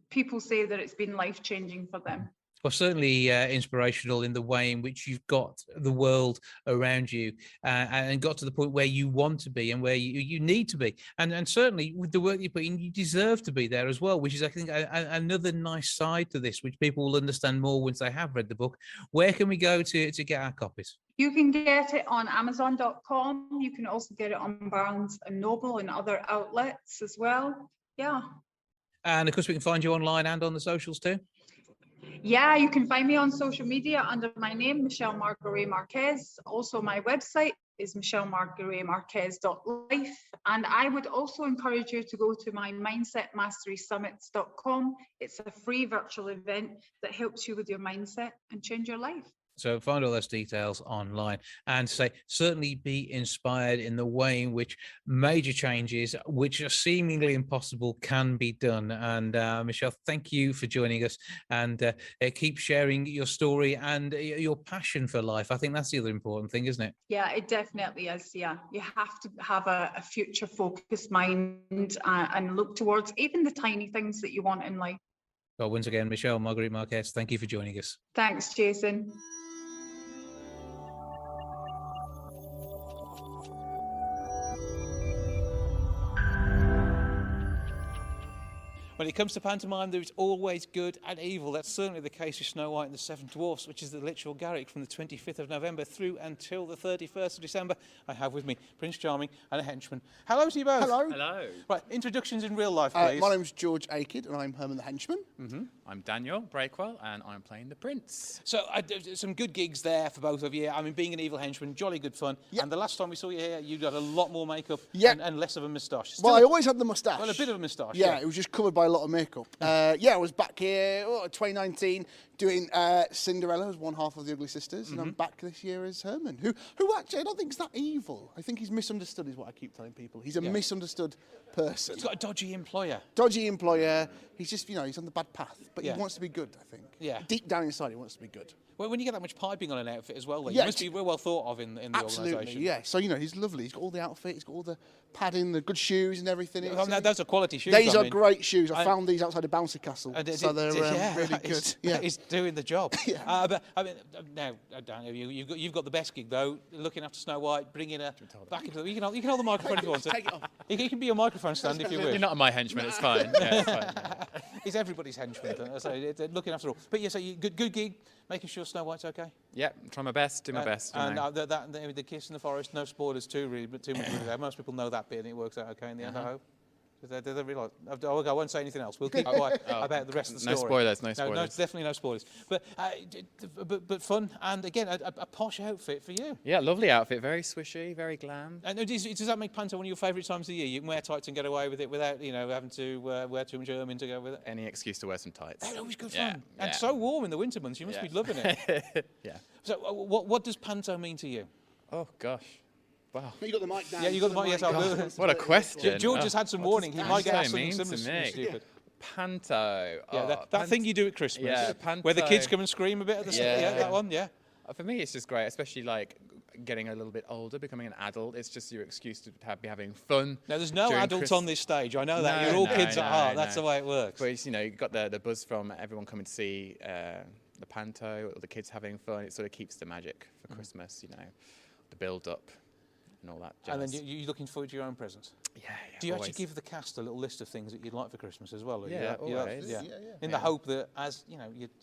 people say that it's been life-changing for them. Well, certainly inspirational in the way in which you've got the world around you and got to the point where you want to be and where you need to be. And certainly with the work you put in, you deserve to be there as well, which is, I think, another nice side to this, which people will understand more once they have read the book. Where can we go to get our copies? You can get it on Amazon.com. You can also get it on Barnes & Noble and other outlets as well. Yeah. And of course, we can find you online and on the socials too. Yeah, you can find me on social media under my name, Michelle Margaret Marques. Also, my website is michellemargaretmarques.life. And I would also encourage you to go to my mindsetmasterysummits.com. It's a free virtual event that helps you with your mindset and change your life. So find all those details online, and certainly be inspired in the way in which major changes, which are seemingly impossible, can be done. And Michelle, thank you for joining us, and keep sharing your story and your passion for life. I think that's the other important thing, isn't it? Yeah, it definitely is. Yeah, you have to have a future focused mind and look towards even the tiny things that you want in life. Well, once again, Michelle Margaret Marques, thank you for joining us. Thanks, Jason. When it comes to pantomime, there is always good and evil. That's certainly the case with Snow White and the Seven Dwarfs, which is the literal Garrick, from the 25th of November through until the 31st of December. I have with me Prince Charming and a henchman. Hello to you both. Hello. Hello. Right, introductions in real life, please. My name's George Akid and I'm Herman the henchman. Mm-hmm. I'm Daniel Breakwell and I'm playing the Prince. So some good gigs there for both of you. I mean, being an evil henchman, jolly good fun. Yep. And the last time we saw you here, you got a lot more makeup and less of a moustache. Well, I always had the moustache. Well, a bit of a moustache. Yeah, it was just covered by a lot of makeup. I was back here 2019 doing Cinderella as one half of the Ugly Sisters, and I'm back this year as Herman, who actually I don't think is that evil. I think he's misunderstood, is what I keep telling people. He's a misunderstood person. He's got a dodgy employer. He's just, he's on the bad path, but he wants to be good, I think. Yeah. Deep down inside, he wants to be good. Well, when you get that much piping on an outfit as well, though, you must be well thought of in the organisation. Absolutely, yeah. So, he's lovely. He's got all the outfit, he's got all the padding, the good shoes and everything. Those are quality shoes. These are great shoes. I found these outside a bouncy castle. So they're really good. That is doing the job. Yeah. But I mean, now, Dan, you've got the best gig though, looking after Snow White, bringing her back into the. You can hold the microphone if you want to. Take it off. You can be your microphone stand if you wish. You're not my henchman. It's fine. Yeah, it's fine. Yeah. He's everybody's henchman. So looking after all. But yeah, so good gig, making sure Snow White's okay. Yeah, try my best, do my best. You And know. the kiss in the forest, no spoilers too, really, but too much. Most people know that bit, and it works out okay in the end. I hope. They realise. I won't say anything else. We'll keep quiet about the rest of the story. No spoilers. No No, spoilers. definitely no spoilers. But fun, and again, a posh outfit for you. Yeah, lovely outfit. Very swishy, very glam. And does that make Panto one of your favourite times of the year? You can wear tights and get away with it without, having to wear too much ermine to go with it. Any excuse to wear some tights. They're always good Yeah, fun. And yeah. so warm in the winter months. You must be loving it. Yeah. So, what does Panto mean to you? Oh gosh. Wow. You got the mic down. Yeah, you got the mic. Yes, I'll do it. What a question. George has had some warning. He might get asked something mean to similar me? stupid. Panto. Yeah, that thing you do at Christmas. Yeah, where the kids Panto. come and scream a bit at the Yeah. that one. Yeah. For me, it's just great, especially like getting a little bit older, becoming an adult. It's just your excuse to be having fun. Now, there's no during adults on this stage. I know that. No, You're all no, kids at no, heart. no. That's the way it works. But it's, you've got the buzz from everyone coming to see the Panto, all the kids having fun. It sort of keeps the magic for Christmas, the build up and all that jazz. And then you're looking forward to your own presents. Yeah. Do you always. actually give the cast a little list of things that you'd like for Christmas as well? Or Yeah, you always. yeah. Yeah. In the hope that, as you're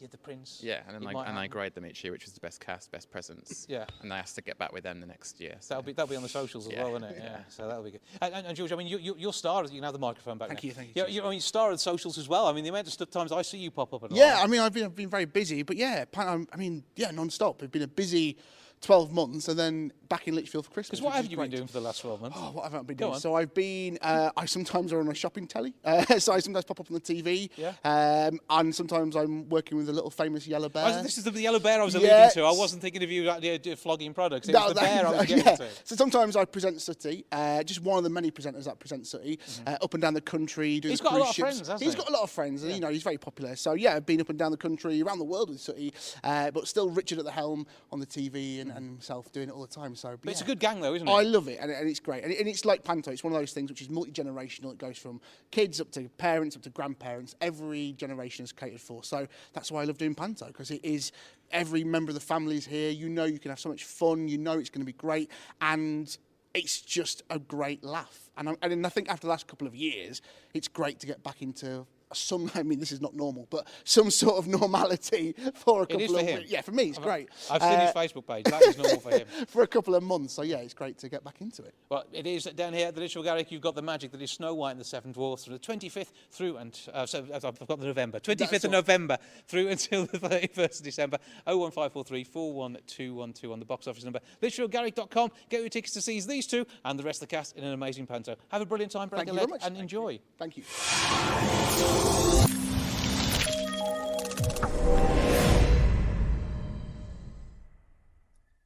the prince. Yeah, and then it might I happen. grade them each year, which is the best cast, best presents. Yeah. And I have to get back with them the next year. So. That'll be on the socials as Yeah. well, won't it? Yeah. So that'll be good. And George, I mean, you're star. You can have the microphone back. Thank now. you, thank you. You're star of the socials as well. I mean, the amount of times I see you pop up. Yeah, I mean, I've been very busy, but non-stop. It's been a busy 12 months, and then back in Lichfield for Christmas. Because what which have is you great. been doing for the last 12 months? Oh, what have I been Go doing? on. So I've been, I sometimes are on a shopping telly, so I sometimes pop up on the TV, and sometimes I'm working with a little famous yellow bear. This is the yellow bear I was Yeah. alluding to. I wasn't thinking of you flogging products. It was the bear I was getting to. So sometimes I present Sooty, just one of the many presenters that present Sooty, up and down the country. Doing He's the got a cruise lot of ships. friends, hasn't He's he? got a lot of friends, and he's very popular. So yeah, I've been up and down the country, around the world with Sooty, but still Richard at the helm on the TV and himself doing it all the time. So, But it's a good gang, though, isn't it? I love it, and it's great. And it's like Panto. It's one of those things which is multi-generational. It goes from kids up to parents, up to grandparents. Every generation is catered for. So that's why I love doing Panto, because it is every member of the family is here. You know you can have so much fun. You know it's going to be great. And it's just a great laugh. And I think after the last couple of years, it's great to get back into this is not normal, but some sort of normality for a couple is for of him. weeks. Yeah, for me, it's great. I've seen his Facebook page. That is normal for him. For a couple of months. So yeah, it's great to get back into it. Well, it is down here at the Lichfield Garrick. You've got the magic that is Snow White and the Seven Dwarfs from the 25th through and so I've got the November 25th of November through until the 31st of December. 01543 41212 on the box office number. LichfieldGarrick.com. Get your tickets to see these two and the rest of the cast in an amazing panto. Have a brilliant time, break Thank a you leg very much. and enjoy. Thank you.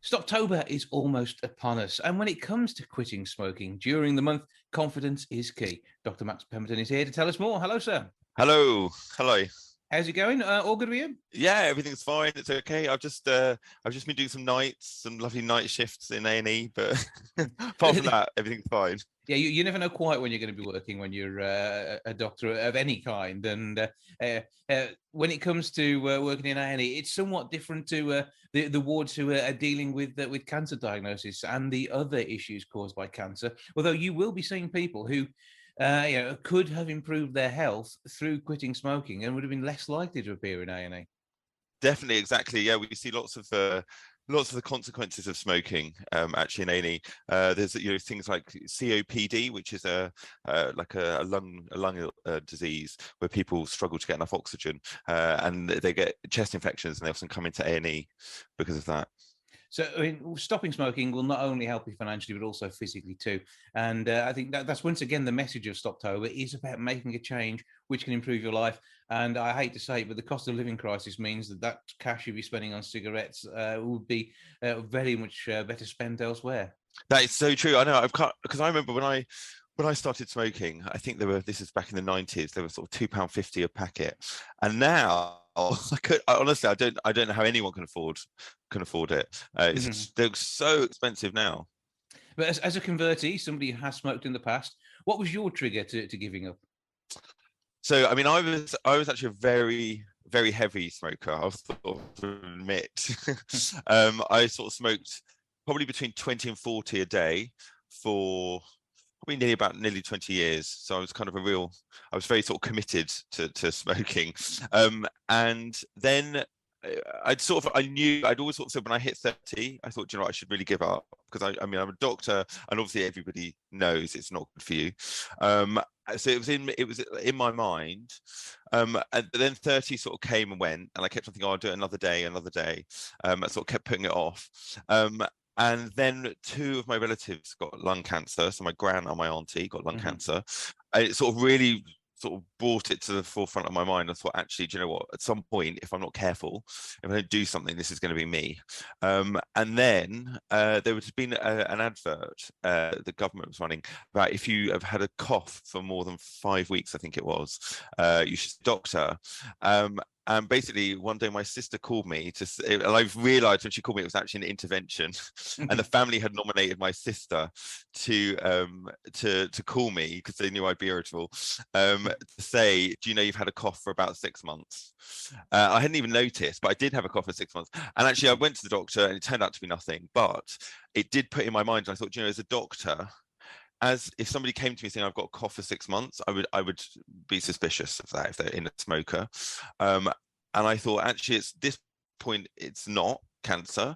Stoptober is almost upon us, and when it comes to quitting smoking during the month, confidence is key. Dr. Max Pemberton is here to tell us more. Hello, sir. Hello. How's it going? All good with you? Yeah, everything's fine. It's okay. I've just been doing some lovely night shifts in A&E, but apart from that, everything's fine. Yeah, you never know quite when you're going to be working when you're a doctor of any kind. And when it comes to working in A&E, it's somewhat different to the wards who are dealing with cancer diagnosis and the other issues caused by cancer. Although you will be seeing people who could have improved their health through quitting smoking and would have been less likely to appear in A&E. Definitely, exactly. Yeah, we see lots of the consequences of smoking actually in A&E. There's things like COPD, which is a lung disease where people struggle to get enough oxygen and they get chest infections, and they often come into A&E because of that. So, I mean, stopping smoking will not only help you financially, but also physically too. And I think that's once again the message of Stoptober is about making a change which can improve your life. And I hate to say it, but the cost of living crisis means that cash you'll be spending on cigarettes would be very much better spent elsewhere. That is so true. I know. Because I remember when I started smoking, I think this is back in the 90s, they were sort of £2.50 a packet, and now honestly, I don't know how anyone can afford it. They're so expensive now. But as a convertee, somebody who has smoked in the past, what was your trigger to giving up? So I mean, I was actually a very, very heavy smoker, I'll sort of admit. I sort of smoked probably between 20 and 40 a day for probably nearly 20 years. So I was kind of I was very sort of committed to smoking. And then I knew I'd always sort of said when I hit 30, I thought, you know what, I should really give up, because I mean, I'm a doctor, and obviously everybody knows it's not good for you. So it was in my mind. And then 30 sort of came and went, and I kept on thinking, oh, I'll do it another day. I sort of kept putting it off. And then 2 of my relatives got lung cancer. So my gran and my auntie got lung cancer. And it sort of really sort of brought it to the forefront of my mind. I thought, actually, do you know what? At some point, if I'm not careful, if I don't do something, this is going to be me. And then there was been an advert the government was running about if you have had a cough for more than 5 weeks, I think it was, you should see a doctor. And basically, one day my sister called me and I realised when she called me, it was actually an intervention, and the family had nominated my sister to call me because they knew I'd be irritable, to say, do you know you've had a cough for about 6 months? I hadn't even noticed, but I did have a cough for 6 months. And actually, I went to the doctor, and it turned out to be nothing. But it did put in my mind, and I thought, you know, as a doctor, as if somebody came to me saying I've got a cough for 6 months, I would be suspicious of that if they're in a smoker. And I thought, actually, at this point, it's not cancer.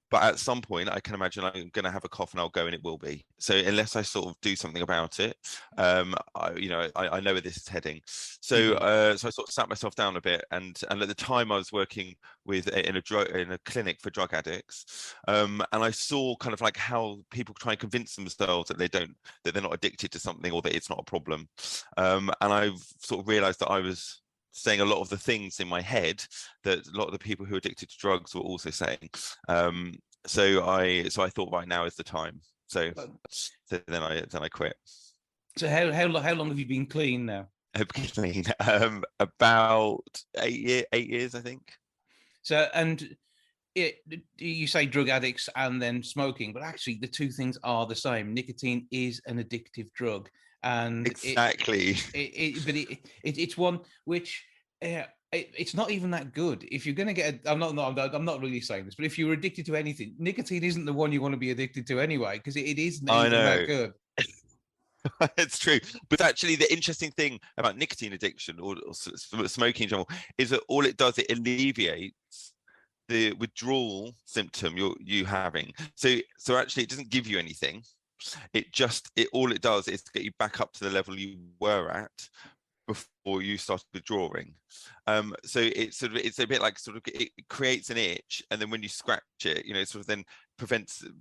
But at some point, I can imagine I'm going to have a cough and I'll go, and it will be. So unless I sort of do something about it, I know where this is heading. So so I sort of sat myself down a bit, and at the time I was working in a clinic for drug addicts, and I saw kind of like how people try and convince themselves that they're not addicted to something, or that it's not a problem. And I've sort of realised that I was saying a lot of the things in my head that a lot of the people who are addicted to drugs were also saying. So I thought, right, now is the time. So then I quit. So how long have you been clean now? Clean, about 8 years, I think. So, and you say drug addicts and then smoking, but actually the two things are the same. Nicotine is an addictive drug. And exactly, it's one which it's not even that good. If you're going to get, I'm not really saying this, but if you're addicted to anything, nicotine isn't the one you want to be addicted to anyway, because it isn't anything that good. It's true, but actually the interesting thing about nicotine addiction or smoking in general is that all it does, it alleviates the withdrawal symptom you're having. So actually it doesn't give you anything. All it does is get you back up to the level you were at before you started withdrawing. So it's a bit like it creates an itch, and then when you scratch it, it sort of then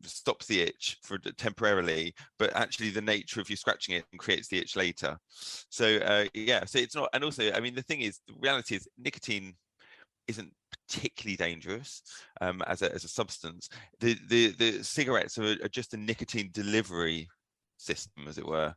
stops the itch temporarily, but actually the nature of you scratching it creates the itch later. So so it's not. And also, I mean, the thing is, the reality is nicotine isn't particularly dangerous as a substance. The cigarettes are just a nicotine delivery system, as it were,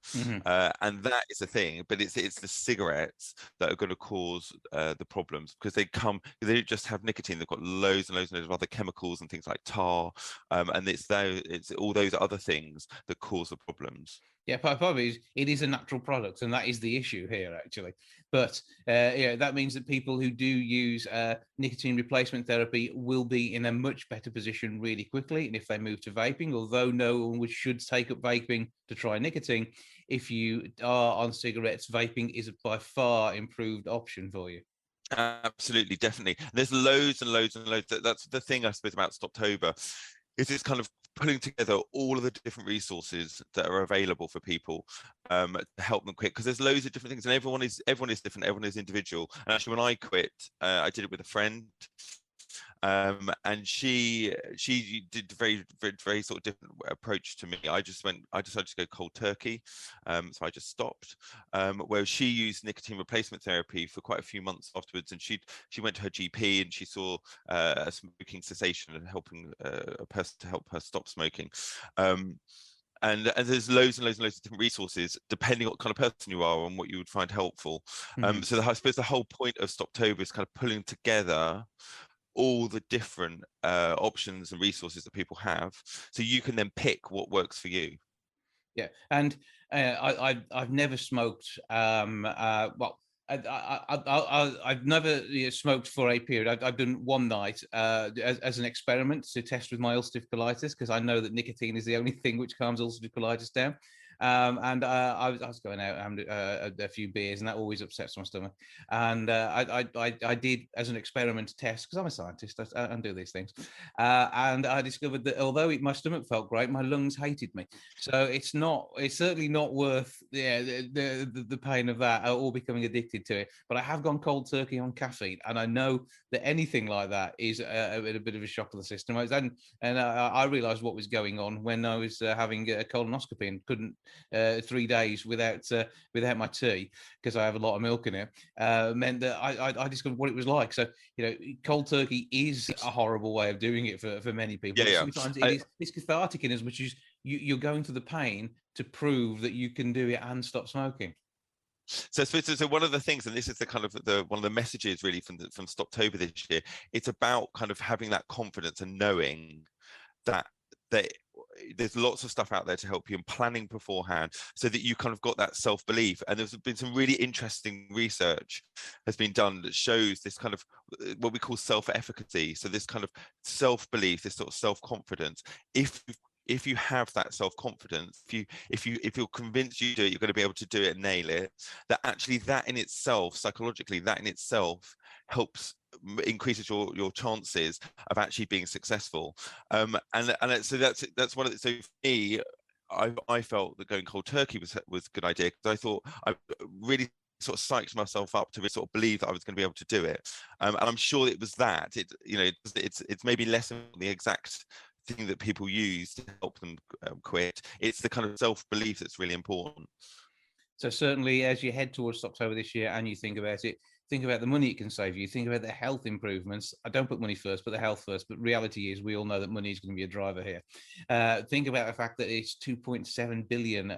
and that is the thing. But it's the cigarettes that are going to cause the problems, because they don't just have nicotine, they've got loads and loads and loads of other chemicals and things like tar, and it's all those other things that cause the problems. Yeah, probably it is a natural product, and that is the issue here, actually. But that means that people who do use nicotine replacement therapy will be in a much better position really quickly. And if they move to vaping, although no one should take up vaping to try nicotine, if you are on cigarettes, vaping is a by far improved option for you. Absolutely, definitely. There's loads and loads and loads. That's the thing, I suppose, about Stoptober, is it's kind of pulling together all of the different resources that are available for people to help them quit, because there's loads of different things, and everyone is different, everyone is individual. And actually, when I quit, I did it with a friend, and she did a very, very, very sort of different approach to me. I decided to go cold turkey, so I just stopped. Where she used nicotine replacement therapy for quite a few months afterwards, and she went to her GP and she saw a smoking cessation and helping a person to help her stop smoking. And there's loads and loads and loads of different resources depending on what kind of person you are and what you would find helpful. So I suppose the whole point of Stoptober is kind of pulling together all the different options and resources that people have, so you can then pick what works for you. Yeah, and I've never smoked. Well, I've never smoked for a period. I've done one night as an experiment to test with my ulcerative colitis, because I know that nicotine is the only thing which calms ulcerative colitis down. And I was going out and a few beers, and that always upsets my stomach. And I did as an experiment test, because I'm a scientist, I do these things. And I discovered that although my stomach felt great, my lungs hated me. So it's certainly not worth the pain of that or becoming addicted to it. But I have gone cold turkey on caffeine, and I know that anything like that is a bit of a shock to the system. I realised what was going on when I was having a colonoscopy and couldn't 3 days without my tea, because I have a lot of milk in it, meant that I discovered what it was like. So, cold turkey is a horrible way of doing it for many people. Yeah. Sometimes it's cathartic in as much as you're going through the pain to prove that you can do it and stop smoking. So one of the things, and this is the kind of one of the messages really from Stoptober this year, it's about kind of having that confidence and knowing that there's lots of stuff out there to help you, and planning beforehand so that you kind of got that self-belief. And there's been some really interesting research has been done that shows this kind of what we call self-efficacy. So this kind of self-belief, this sort of self-confidence. If you have that self-confidence, if you're convinced you do it, you're going to be able to do it and nail it, that actually that in itself, psychologically, that in itself increases your chances of actually being successful. So that's one of the, so for me, I felt that going cold turkey was a good idea, because I thought I really sort of psyched myself up to sort of believe that I was going to be able to do it. And I'm sure it was that. It's maybe less than the exact thing that people use to help them quit. It's the kind of self-belief that's really important. So certainly, as you head towards October this year and you think about it, think about the money it can save you, think about the health improvements. I don't put money first, but the health first. But reality is, we all know that money is going to be a driver here. Think about the fact that it's 2.7 billion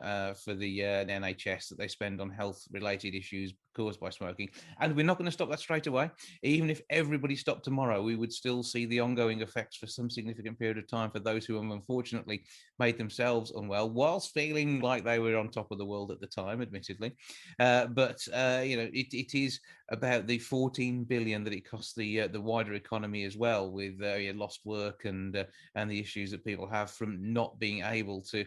for the NHS that they spend on health-related issues caused by smoking. And we're not going to stop that straight away. Even if everybody stopped tomorrow, we would still see the ongoing effects for some significant period of time for those who have unfortunately made themselves unwell, whilst feeling like they were on top of the world at the time, admittedly. It is about the 14 billion that it costs the wider economy as well, with lost work and the issues that people have from not being able to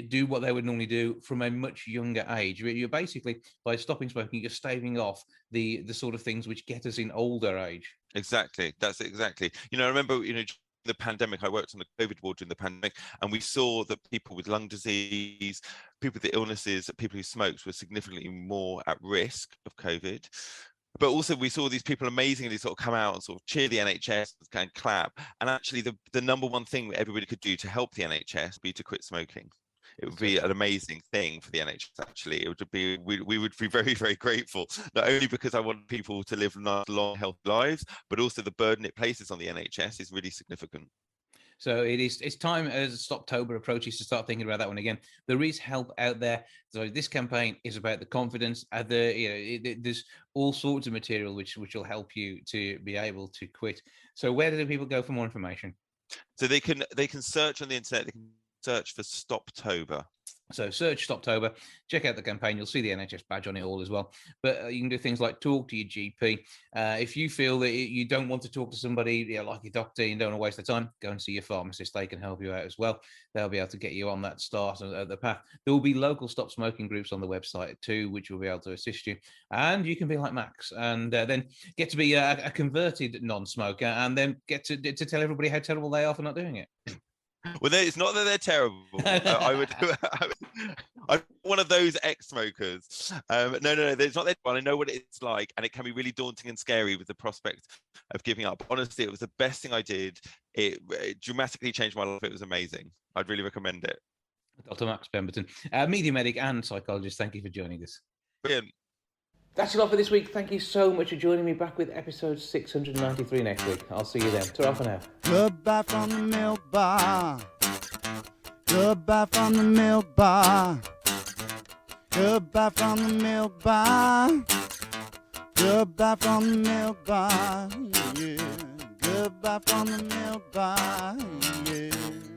do what they would normally do from a much younger age. You're basically, by stopping smoking, you're staving off the sort of things which get us in older age. Exactly. That's exactly. I remember, the pandemic, I worked on the COVID ward during the pandemic, and we saw that people with lung disease, people with illnesses, people who smoked were significantly more at risk of COVID. But also we saw these people amazingly sort of come out and sort of cheer the NHS and clap. And actually the number one thing that everybody could do to help the NHS would be to quit smoking. It would be an amazing thing for the NHS, actually. It would be, we would be very, very grateful, not only because I want people to live nice, long, healthy lives, but also the burden it places on the NHS is really significant. So it's time, as Stoptober approaches, to start thinking about that one again. There is help out there. So this campaign is about the confidence. There's all sorts of material which will help you to be able to quit. So where do people go for more information? So they can search on the internet. They can search for Stoptober. So search Stoptober, check out the campaign. You'll see the NHS badge on it all as well. But you can do things like talk to your GP. If you feel that you don't want to talk to somebody like your doctor, you don't want to waste the time, go and see your pharmacist. They can help you out as well. They'll be able to get you on that start of the path. There will be local stop smoking groups on the website too, which will be able to assist you. And you can be like Max and then get to be a converted non-smoker, and then get to tell everybody how terrible they are for not doing it. Well, it's not that they're terrible. I'm one of those ex-smokers. No, it's not that. I know what it's like, and it can be really daunting and scary with the prospect of giving up. Honestly, it was the best thing I did. It dramatically changed my life. It was amazing. I'd really recommend it. Dr. Max Pemberton, media medic and psychologist, thank you for joining us. Brilliant. That's it all for this week. Thank you so much for joining me. Back with episode 693 next week. I'll see you then. Ta-ra for now. Goodbye from the milk bar. Goodbye from the milk bar. Goodbye from the milk bar. Goodbye from the milk bar. Yeah. Goodbye from the milk bar. Yeah.